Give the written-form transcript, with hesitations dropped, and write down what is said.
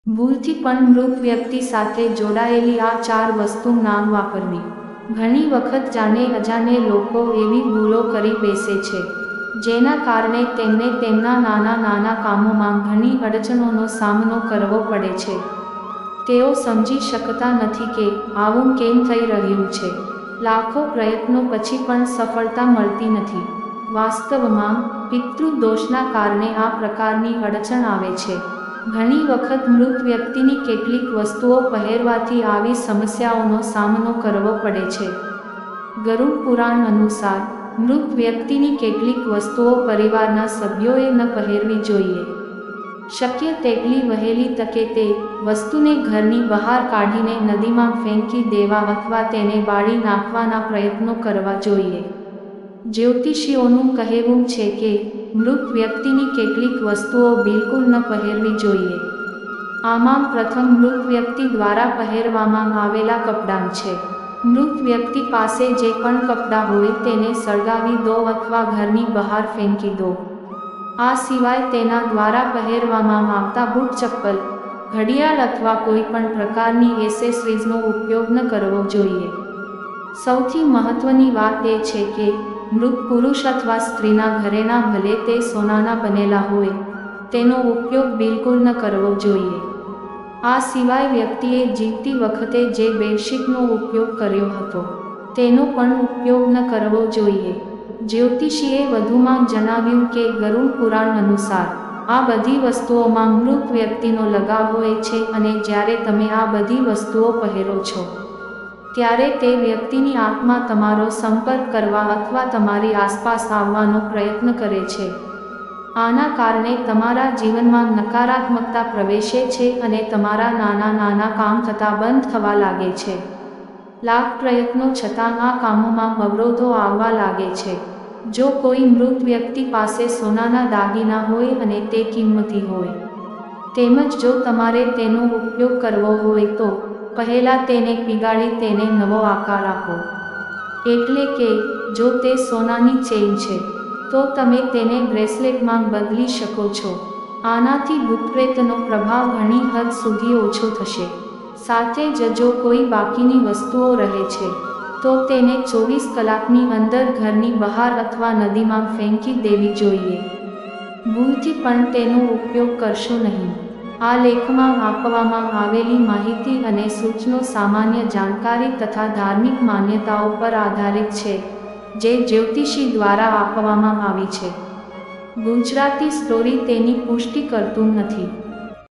ભૂલથી પણ મૃત વ્યક્તિ સાથે જોડાયેલી આ 4 વસ્તુ નામ વાપરવી. ઘણી વખત જાણે અજાણે લોકો એવી ભૂલો કરી બેસે છે જેના કારણે તેમને તેમના નાના નાના કામોમાં ઘણી અડચણોનો સામનો કરવો પડે છે. તેઓ સમજી શકતા નથી કે આવું કેમ થઈ રહ્યું છે. લાખો પ્રયત્નો પછી પણ સફળતા મળતી નથી. વાસ્તવમાં પિતૃદોષના કારણે આ પ્રકારની અડચણ આવે છે. ઘણી વખત મૃત વ્યક્તિની કેટલીક વસ્તુઓ પહેરવાથી આવી સમસ્યાઓનો સામનો કરવો પડે છે. ગરુડ પુરાણ અનુસાર મૃત વ્યક્તિની કેટલીક વસ્તુઓ પરિવારના સભ્યોએ ન પહેરવી જોઈએ. શક્ય તેટલી વહેલી તકે તે વસ્તુને ઘરની બહાર કાઢીને નદીમાં ફેંકી દેવા અથવા તેને બાળી નાખવાના પ્રયત્નો કરવા જોઈએ. જ્યોતિષીઓનું કહેવું છે કે મૃત વ્યક્તિની કેટલીક વસ્તુઓ બિલકુલ ન પહેરવી જોઈએ. આમાં પ્રથમ મૃત વ્યક્તિ દ્વારા પહેરવામાં આવેલા કપડાં છે. મૃત વ્યક્તિ પાસે જે પણ કપડાં હોય તેને સળગાવી દો અથવા ઘરની બહાર ફેંકી દો. આ સિવાય તેના દ્વારા પહેરવામાં આવતા બૂટ, ચપ્પલ, ઘડિયાળ અથવા કોઈ પણ પ્રકારની એસેસરીઝનો ઉપયોગ ન કરવો જોઈએ. સૌથી મહત્વની વાત એ છે કે મૃત પુરુષ અથવા સ્ત્રીના ઘરેણાં ભલે તે સોનાના બનેલા હોય તેનો ઉપયોગ બિલકુલ ન કરવો જોઈએ. આ સિવાય વ્યક્તિએ જીવતી વખતે જે બેડશીટનો ઉપયોગ કર્યો હતો તેનો પણ ઉપયોગ ન કરવો જોઈએ. જ્યોતિષીએ વધુમાં જણાવ્યું કે ગરુડ પુરાણ અનુસાર આ બધી વસ્તુઓમાં મૃત વ્યક્તિનો લગાવ હોય છે અને જ્યારે તમે આ બધી વસ્તુઓ પહેરો છો ત્યારે તે વ્યક્તિની આત્મા તમારો સંપર્ક કરવા અથવા તમારી આસપાસ આવવાનો પ્રયત્ન કરે છે. આના કારણે તમારા જીવનમાં નકારાત્મકતા પ્રવેશે છે અને તમારા નાના નાના કામ થતાં બંધ થવા લાગે છે. લાખ પ્રયત્નો છતાં આ કામોમાં અવરોધો આવવા લાગે છે. જો કોઈ મૃત વ્યક્તિ પાસે સોનાના દાગીના હોય અને તે કિંમતી હોય તેમજ જો તમારે તેનો ઉપયોગ કરવો હોય તો પહેલાં તેને પીગાળી તેને નવો આકાર આપો. એટલે કે જો તે સોનાની ચેઇન છે તો તમે તેને બ્રેસલેટમાં બદલી શકો છો. આનાથી ભૂતપ્રેતનો પ્રભાવ ઘણી હદ સુધી ઓછો થશે. સાથે જ જો કોઈ બાકીની વસ્તુઓ રહે છે તો તેને 24 કલાકની અંદર ઘરની બહાર અથવા નદીમાં ફેંકી દેવી જોઈએ. ભૂલથી પણ તેનો ઉપયોગ કરશો નહીં. આ લેખમાં આપવામાં આવેલી માહિતી અને સૂચનો સામાન્ય જાણકારી તથા ધાર્મિક માન્યતાઓ પર આધારિત છે જે જ્યોતિષી દ્વારા આપવામાં આવી છે. ગુજરાતી સ્ટોરી તેની પુષ્ટિ કરતું નથી.